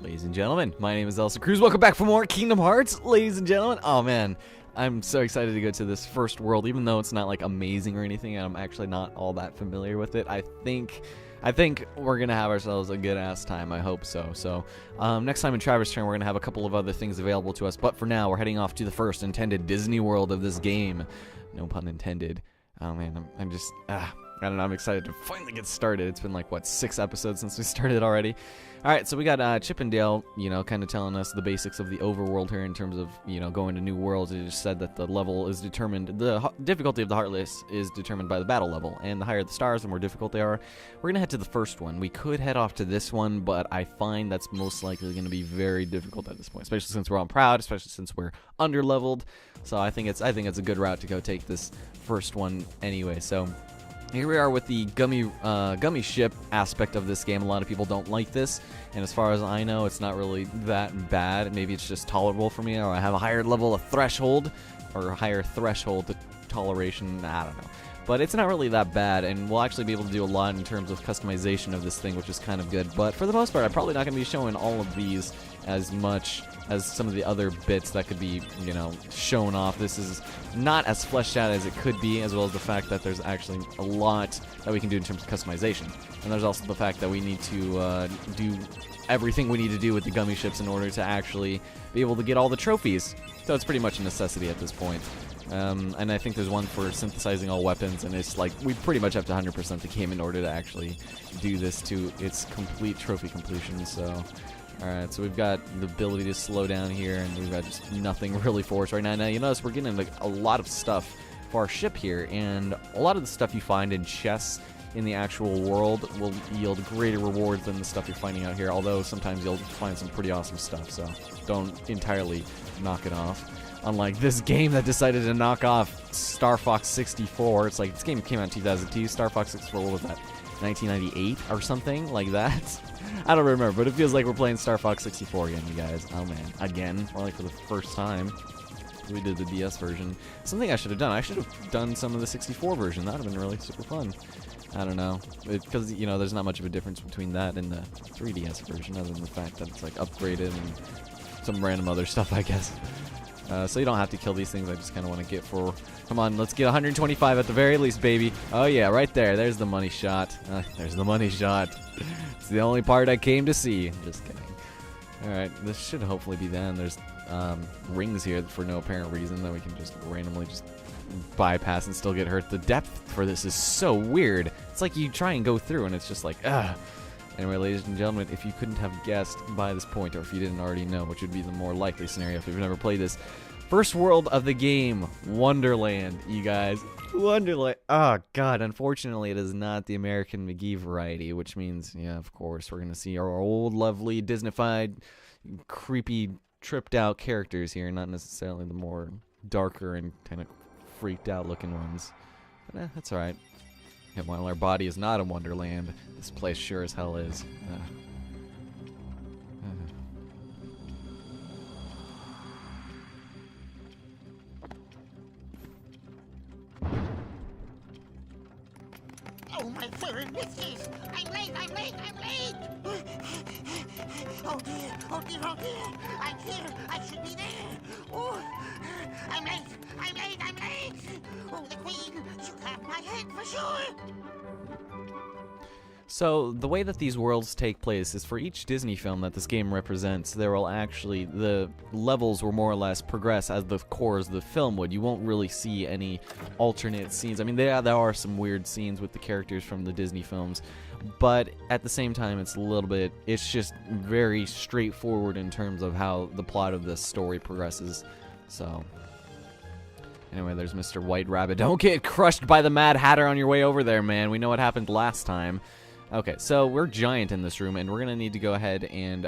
Ladies and gentlemen, my name is Elsa Cruz. Welcome back for more Kingdom Hearts, ladies and gentlemen. Oh man, I'm so excited to go to this first world, even though it's not like amazing or anything, and I'm actually not all that familiar with it. I think we're gonna have ourselves a good ass time. I hope so. So next time in Traverse Turn, we're gonna have a couple of other things available to us. But for now, we're heading off to the first intended Disney World of this game. No pun intended. Oh man, I'm just I don't know. I'm excited to finally get started. It's been like, what, 6 episodes since we started already? All right, so we got Chip and Dale, kind of telling us the basics of the overworld here in terms of, going to new worlds. It just said that the level is determined, the difficulty of the Heartless is determined by the battle level. And the higher the stars, the more difficult they are. We're going to head to the first one. We could head off to this one, but I find that's most likely going to be very difficult at this point, especially since we're on Proud, especially since we're under-leveled. So I think it's a good route to go take this first one anyway. So here we are with the Gummy ship aspect of this game. A lot of people don't like this, and as far as I know, it's not really that bad. Maybe it's just tolerable for me, or I have a higher level of threshold, or a higher threshold to toleration. I don't know. But it's not really that bad, and we'll actually be able to do a lot in terms of customization of this thing, which is kind of good. But for the most part, I'm probably not going to be showing all of these as much as some of the other bits that could be, shown off. This is not as fleshed out as it could be, as well as the fact that there's actually a lot that we can do in terms of customization. And there's also the fact that we need to do everything we need to do with the Gummy ships in order to actually be able to get all the trophies. So it's pretty much a necessity at this point. And I think there's one for synthesizing all weapons, and it's like we pretty much have to 100% the game in order to actually do this to its complete trophy completion. So, alright, so we've got the ability to slow down here, and we've got just nothing really for us right now. Now, you notice we're getting like a lot of stuff for our ship here, and a lot of the stuff you find in chests in the actual world will yield greater rewards than the stuff you're finding out here, although sometimes you'll find some pretty awesome stuff, so don't entirely knock it off. Unlike this game that decided to knock off Star Fox 64. It's like, this game came out in 2002. Star Fox 64, what was that? 1998 or something like that? I don't remember, but it feels like we're playing Star Fox 64 again, you guys. Oh man, again, or like for the first time. We did the DS version. Something I should have done. I should have done some of the 64 version. That would have been really super fun. I don't know, because there's not much of a difference between that and the 3DS version, other than the fact that it's like upgraded and some random other stuff, I guess. So you don't have to kill these things. I just kind of want to get for... Come on, let's get 125 at the very least, baby. Oh, yeah, right there. There's the money shot. There's the money shot. It's the only part I came to see. Just kidding. All right, this should hopefully be done. There's rings here for no apparent reason that we can just randomly just bypass and still get hurt. The depth for this is so weird. It's like you try and go through, and it's just like, ugh. Anyway, ladies and gentlemen, if you couldn't have guessed by this point, or if you didn't already know, which would be the more likely scenario if you've never played this, first world of the game, Wonderland, you guys. Wonderland. Oh, God. Unfortunately, it is not the American McGee variety, which means, yeah, of course, we're going to see our old, lovely, Disneyfied, creepy, tripped-out characters here, not necessarily the more darker and kind of freaked-out looking ones. But, that's all right. And while our body is not a wonderland, this place sure as hell is. Oh, my fur misses! I'm late! Oh dear! Oh I'm here! I should be there! Oh, I'm late! Oh, the Queen! She clapped my head for sure! So, the way that these worlds take place is for each Disney film that this game represents, there will actually, the levels will more or less progress as the cores of the film would. You won't really see any alternate scenes. I mean, there are some weird scenes with the characters from the Disney films, but at the same time, it's just very straightforward in terms of how the plot of this story progresses. So, anyway, there's Mr. White Rabbit. Don't get crushed by the Mad Hatter on your way over there, man. We know what happened last time. Okay, so we're giant in this room, and we're going to need to go ahead and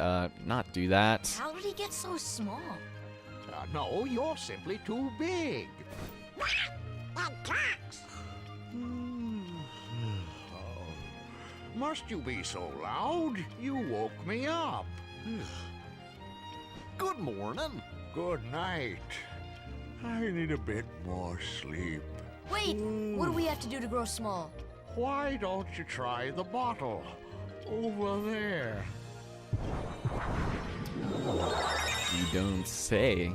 not do that. How did he get so small? No, you're simply too big. That tracks! Must you be so loud? You woke me up. Good morning. Good night. I need a bit more sleep. Wait, what do we have to do to grow small? Why don't you try the bottle over there? don't say.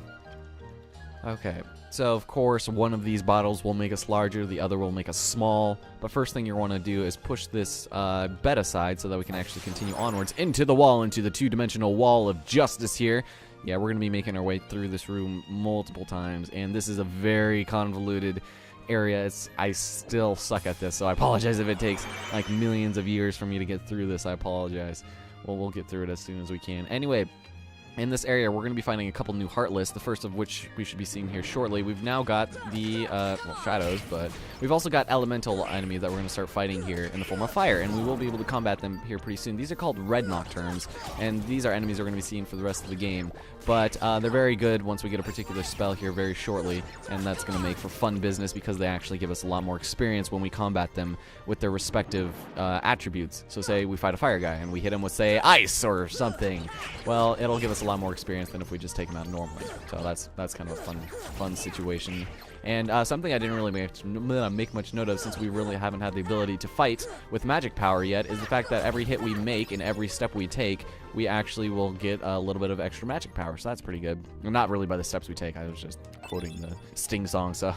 Okay, so of course one of these bottles will make us larger, the other will make us small. But first thing you want to do is push this bed aside so that we can actually continue onwards into the wall, into the two-dimensional wall of justice here. Yeah, we're going to be making our way through this room multiple times, and this is a very convoluted area. I still suck at this, so I apologize if it takes like millions of years for me to get through this. I apologize. Well, we'll get through it as soon as we can. Anyway, in this area, we're going to be finding a couple new Heartless, the first of which we should be seeing here shortly. We've now got the, well, shadows, but we've also got elemental enemies that we're going to start fighting here in the form of fire, and we will be able to combat them here pretty soon. These are called Red Nocturnes, and these are enemies we're going to be seeing for the rest of the game, but they're very good once we get a particular spell here very shortly, and that's going to make for fun business because they actually give us a lot more experience when we combat them with their respective attributes. So say we fight a fire guy, and we hit him with, say, ice or something. Well, it'll give us a lot more experience than if we just take him out normally. So that's kind of a fun situation. And something I didn't really make much note of, since we really haven't had the ability to fight with magic power yet, is the fact that every hit we make and every step we take, we actually will get a little bit of extra magic power. So that's pretty good. Well, not really by the steps we take. I was just quoting the Sting song. So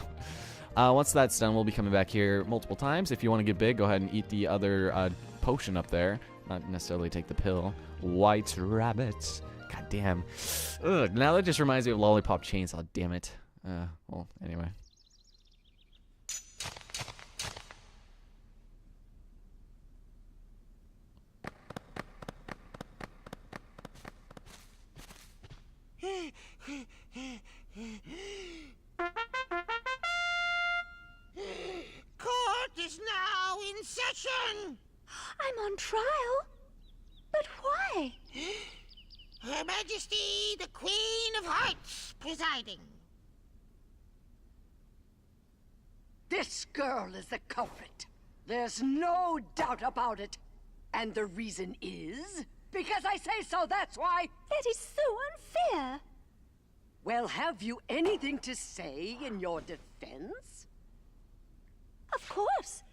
once that's done, we'll be coming back here multiple times. If you want to get big, go ahead and eat the other potion up there. Not necessarily take the pill. White rabbit. God damn. Ugh, now that just reminds me of Lollipop Chainsaw. Damn it. Well, anyway. Court is now in session. I'm on trial. But why? Her Majesty, the Queen of Hearts, presiding. This girl is the culprit. There's no doubt about it. And the reason is because I say so, that's why. That is so unfair. Well, have you anything to say in your defense? Of course.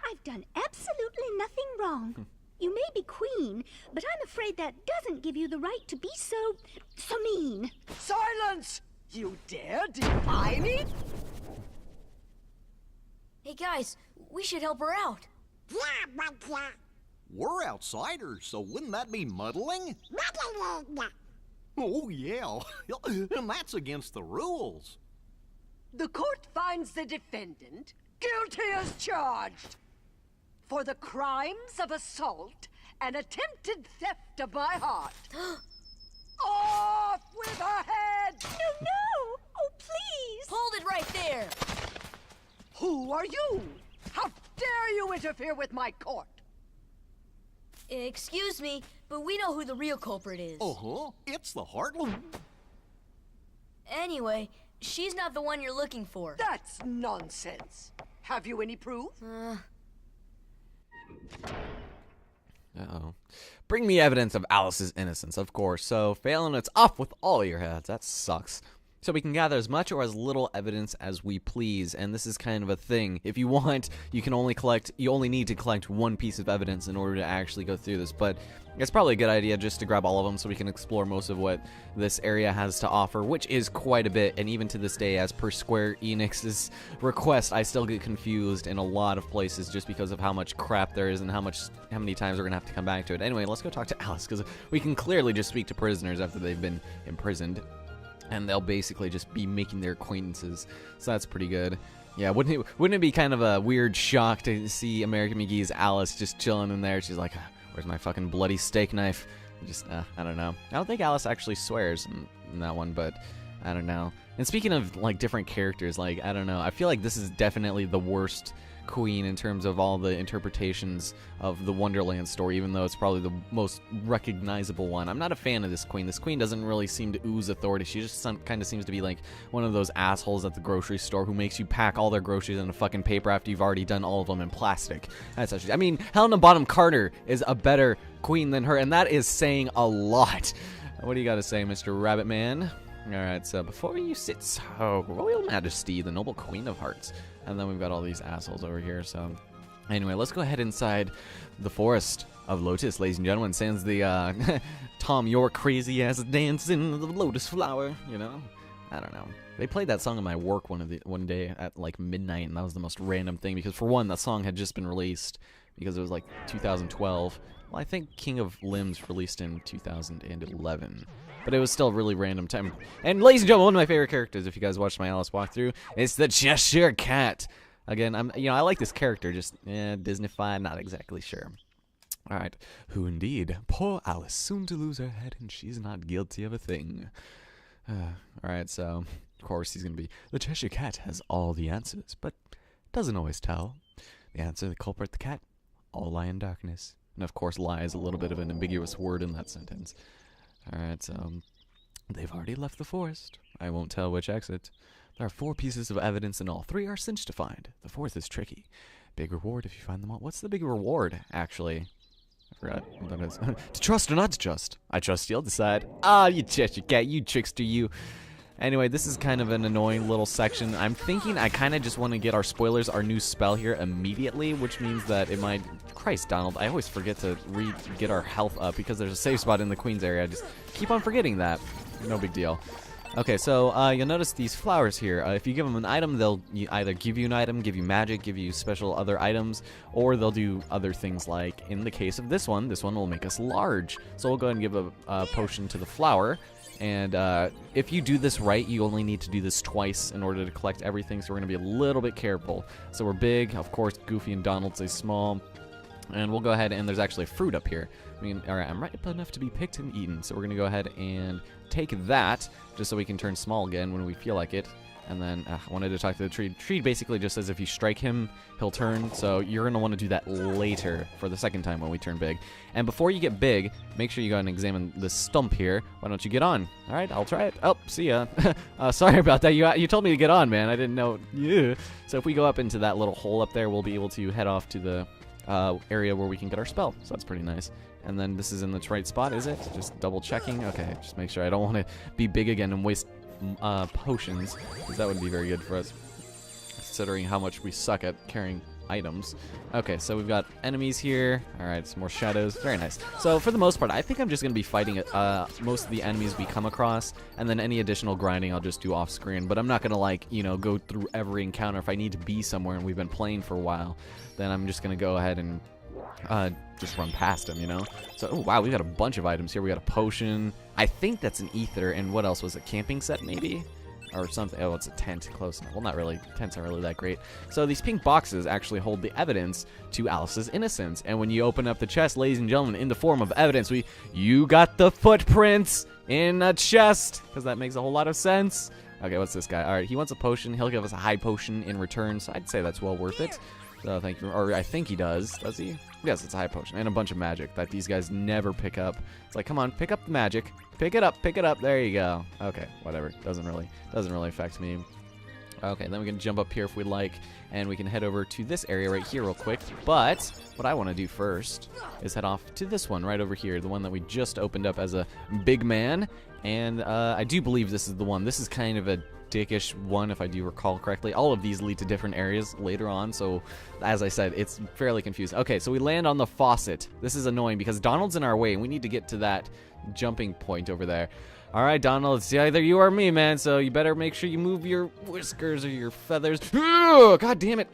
I've done absolutely nothing wrong. You may be queen, but I'm afraid that doesn't give you the right to be so mean. Silence! You dare defy me? Hey guys, we should help her out. We're outsiders, so wouldn't that be muddling? Oh, yeah. And that's against the rules. The court finds the defendant guilty as charged for the crimes of assault and attempted theft of my heart. Off with her head! No! Oh, please! Hold it right there! Who are you? How dare you interfere with my court? Excuse me, but we know who the real culprit is. Uh-huh. It's the Heartland. Anyway, she's not the one you're looking for. That's nonsense. Have you any proof? Uh-oh. Bring me evidence of Alice's innocence, of course. So, Phelan, it's off with all your heads. That sucks. So we can gather as much or as little evidence as we please, and this is kind of a thing. If you want, you only need to collect one piece of evidence in order to actually go through this, but it's probably a good idea just to grab all of them so we can explore most of what this area has to offer, which is quite a bit, and even to this day, as per Square Enix's request, I still get confused in a lot of places just because of how much crap there is and how many times we're gonna have to come back to it. Anyway, let's go talk to Alice, because we can clearly just speak to prisoners after they've been imprisoned, and they'll basically just be making their acquaintances, so that's pretty good. Yeah, wouldn't it be kind of a weird shock to see American McGee's Alice just chilling in there? She's like, where's my fucking bloody steak knife? Just, I don't know. I don't think Alice actually swears in that one, but I don't know. And speaking of, like, different characters, like, I don't know. I feel like this is definitely the worst queen in terms of all the interpretations of the Wonderland story, even though it's probably the most recognizable one. I'm not a fan of this queen. This queen doesn't really seem to ooze authority. She just kind of seems to be like one of those assholes at the grocery store who makes you pack all their groceries in a fucking paper after you've already done all of them in plastic. That's actually, I mean, Helena Bonham Carter is a better queen than her, and that is saying a lot. What do you got to say, Mr. Rabbit Man? Alright, so before you sit so, Royal Majesty, the noble Queen of Hearts. And then we've got all these assholes over here, so... Anyway, let's go ahead inside the forest of Lotus, ladies and gentlemen. Sans the Tom York crazy ass dancing the Lotus flower, you know? I don't know. They played that song in my work one day at like midnight, and that was the most random thing because, for one, that song had just been released because it was like 2012. Well, I think King of Limbs released in 2011. But it was still a really random time. And ladies and gentlemen, one of my favorite characters, if you guys watched my Alice walkthrough, it's the Cheshire Cat. Again, I like this character, just Disney-fied, not exactly sure. All right, who indeed? Poor Alice, soon to lose her head, and she's not guilty of a thing. All right, so of course he's gonna be the Cheshire Cat has all the answers, but doesn't always tell. The answer, the culprit, the cat, all lie in darkness. And of course, lie is a little bit of an ambiguous word in that sentence. All right, so they've already left the forest. I won't tell which exit. There are 4 pieces of evidence, and all 3 are cinched to find. The 4th is tricky. Big reward if you find them all. What's the big reward, actually? I forgot what that is. To trust or not to trust? I trust you'll decide. Ah, you Cheshire Cat, you trickster, you. Anyway, this is kind of an annoying little section. I'm thinking I kind of just want to get our spoilers, our new spell here immediately, which means that it might... Christ, Donald, I always forget to get our health up because there's a safe spot in the Queen's area. I just keep on forgetting that. No big deal. Okay, so you'll notice these flowers here. If you give them an item, they'll either give you an item, give you magic, give you special other items, or they'll do other things like, in the case of this one will make us large. So we'll go ahead and give a potion to the flower. And if you do this right, you only need to do this twice in order to collect everything, so we're going to be a little bit careful. So we're big, of course, Goofy and Donald say small. And we'll go ahead, and there's actually a fruit up here. I mean, all right, I'm ripe enough to be picked and eaten, so we're going to go ahead and take that, just so we can turn small again when we feel like it. And then I wanted to talk to the tree. The tree basically just says if you strike him, he'll turn, so you're going to want to do that later for the second time when we turn big. And before you get big, make sure you go and examine the stump here. Why don't you get on? All right, I'll try it. Oh, see ya. Sorry about that. You told me to get on, man. I didn't know. Yeah. So if we go up into that little hole up there, we'll be able to head off to the area where we can get our spell. So that's pretty nice. And then this is in the right spot, is it? Just double checking. Okay, just make sure. I don't want to be big again and waste potions, because that would be very good for us, considering how much we suck at carrying items. Okay, so we've got enemies here. All right, some more shadows. Very nice. So for the most part, I think I'm just going to be fighting most of the enemies we come across, and then any additional grinding I'll just do off screen. But I'm not going to, like, you know, go through every encounter. If I need to be somewhere and we've been playing for a while, then I'm just going to go ahead and just run past him, you know? So, oh, wow, we got a bunch of items here. We got a potion. I think that's an ether, and what else was it? Camping set, maybe? Or something. Oh, it's a tent. Close enough. Well, not really. Tents aren't really that great. So these pink boxes actually hold the evidence to Alice's innocence. And when you open up the chest, ladies and gentlemen, in the form of evidence, you got the footprints in a chest, because that makes a whole lot of sense. Okay, what's this guy? All right, he wants a potion. He'll give us a high potion in return, so I'd say that's well worth it. So thank you. Or I think he does. Does he? Yes, it's a high potion and a bunch of magic that these guys never pick up. It's like, come on, pick up the magic. Pick it up. Pick it up. There you go. Okay, whatever. Doesn't really affect me. Okay, then we can jump up here if we like, and we can head over to this area right here real quick. But what I want to do first is head off to this one right over here, the one that we just opened up as a big man. And I do believe this is the one. This is kind of a dickish one, if I do recall correctly. All of these lead to different areas later on, so as I said, it's fairly confusing. Okay, so we land on the faucet. This is annoying because Donald's in our way, and we need to get to that jumping point over there. All right, Donald, it's either you or me, man, so you better make sure you move your whiskers or your feathers. Ugh, God damn it.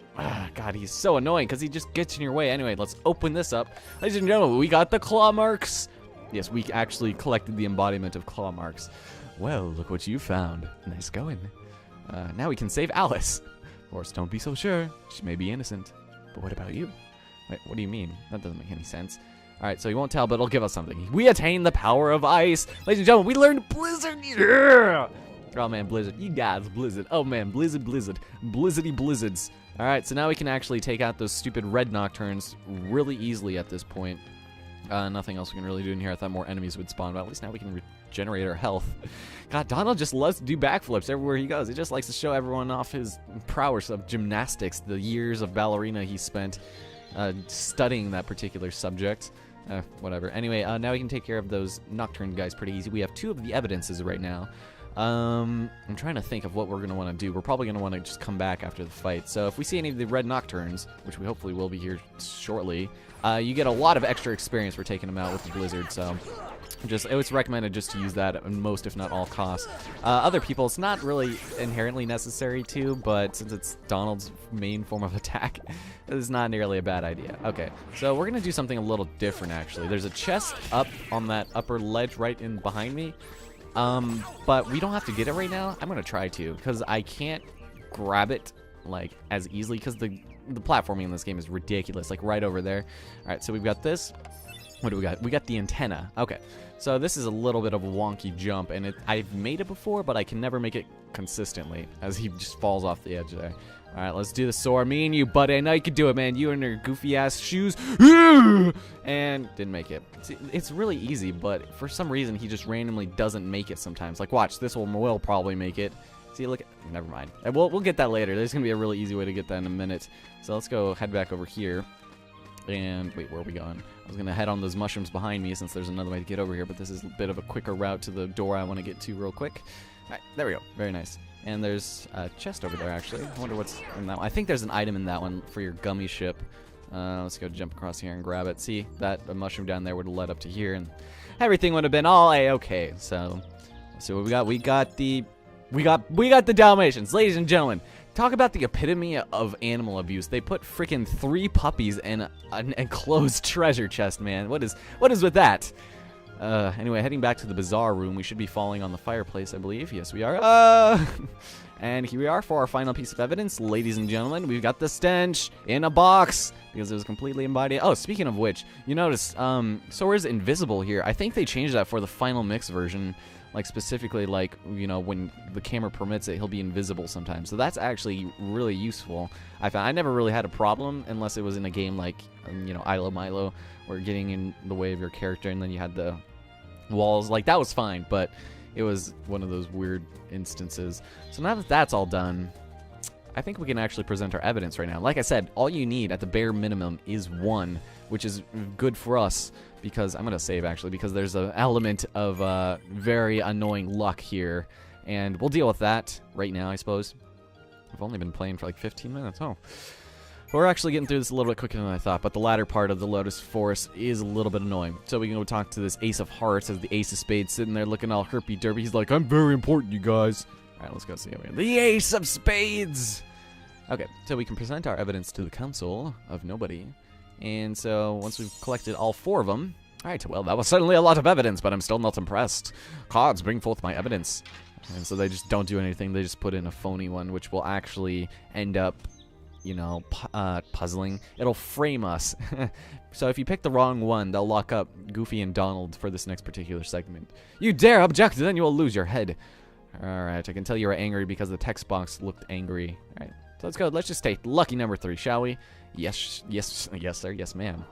God, he's so annoying because he just gets in your way. Anyway, let's open this up. Ladies and gentlemen, we got the claw marks. Yes, we actually collected the embodiment of claw marks. Well, look what you found. Nice going. Now we can save Alice. Of course, don't be so sure. She may be innocent. But what about you? Wait, what do you mean? That doesn't make any sense. All right, so he won't tell, but it'll give us something. We attain the power of ice. Ladies and gentlemen, we learned Blizzard. Yeah! Oh, man, Blizzard. You guys, Blizzard. Oh, man, Blizzard. Blizzardy Blizzards. All right, so now we can actually take out those stupid red nocturnes really easily at this point. Nothing else we can really do in here. I thought more enemies would spawn, but at least now we can regenerate our health. God, Donald just loves to do backflips everywhere he goes. He just likes to show everyone off his prowess of gymnastics, the years of ballerina he spent studying that particular subject. Whatever. Anyway, now we can take care of those nocturne guys pretty easy. We have 2 of the evidences right now. I'm trying to think of what we're going to want to do. We're probably going to want to just come back after the fight. So if we see any of the red nocturnes, which we hopefully will be here shortly, you get a lot of extra experience for taking them out with the blizzard. So it's recommended just to use that at most, if not all costs. Other people, it's not really inherently necessary to, but since it's Donald's main form of attack, it's not nearly a bad idea. Okay, so we're going to do something a little different, actually. There's a chest up on that upper ledge right in behind me. But we don't have to get it right now. I'm gonna try to, because I can't grab it like as easily, because the platforming in this game is ridiculous, like right over there. All right, so we've got this. What do we got? We got the antenna. Okay, so this is a little bit of a wonky jump, and I've made it before, but I can never make it consistently, as he just falls off the edge there. All right, let's do the soar. Me and you, buddy. I know you can do it, man. You and your goofy-ass shoes. And didn't make it. See, it's really easy, but for some reason, he just randomly doesn't make it sometimes. Like, watch. This one will probably make it. See, look. Never mind. We'll get that later. There's going to be a really easy way to get that in a minute. So let's go head back over here. And wait, where are we going? I was going to head on those mushrooms behind me, since there's another way to get over here, but this is a bit of a quicker route to the door I want to get to real quick. All right, there we go. Very nice. And there's a chest over there, actually. I wonder what's in that one. I think there's an item in that one for your Gummy ship. Let's go jump across here and grab it. See, that mushroom down there would have led up to here, and everything would have been all A-okay. So, let's see what we got. We got the Dalmatians, ladies and gentlemen. Talk about the epitome of animal abuse. They put freaking 3 puppies in an enclosed treasure chest, man. What is with that? Anyway, heading back to the bazaar room. We should be falling on the fireplace, I believe. Yes, we are. And here we are for our final piece of evidence, ladies and gentlemen. We've got the stench in a box, because it was completely embodied. Oh, speaking of which, you notice, Sora's invisible here. I think they changed that for the final mix version. Like, specifically, like, you know, when the camera permits it, he'll be invisible sometimes. So that's actually really useful. I never really had a problem, unless it was in a game like, you know, Ilo Milo, or getting in the way of your character, and then you had the walls. Like, that was fine, but it was one of those weird instances. So now that that's all done, I think we can actually present our evidence right now. Like I said, all you need at the bare minimum is 1, which is good for us, because I'm going to save, actually, because there's an element of very annoying luck here, and we'll deal with that right now, I suppose. I've only been playing for like 15 minutes. Oh. We're actually getting through this a little bit quicker than I thought, but the latter part of the Lotus Forest is a little bit annoying. So we can go talk to this Ace of Hearts, as the Ace of Spades sitting there looking all herpy-derpy. He's like, I'm very important, you guys. All right, let's go see him. The Ace of Spades! Okay, so we can present our evidence to the Council of Nobody. And so once we've collected all 4 of them, all right, well, that was certainly a lot of evidence, but I'm still not impressed. Cards, bring forth my evidence. And so they just don't do anything. They just put in a phony one, which will actually end up, you know, puzzling. It'll frame us. So if you pick the wrong one, they'll lock up Goofy and Donald for this next particular segment. You dare object, then you will lose your head. Alright, I can tell you were angry because the text box looked angry. Alright, so let's go. Let's just take lucky number 3, shall we? Yes, yes, yes, sir. Yes, ma'am.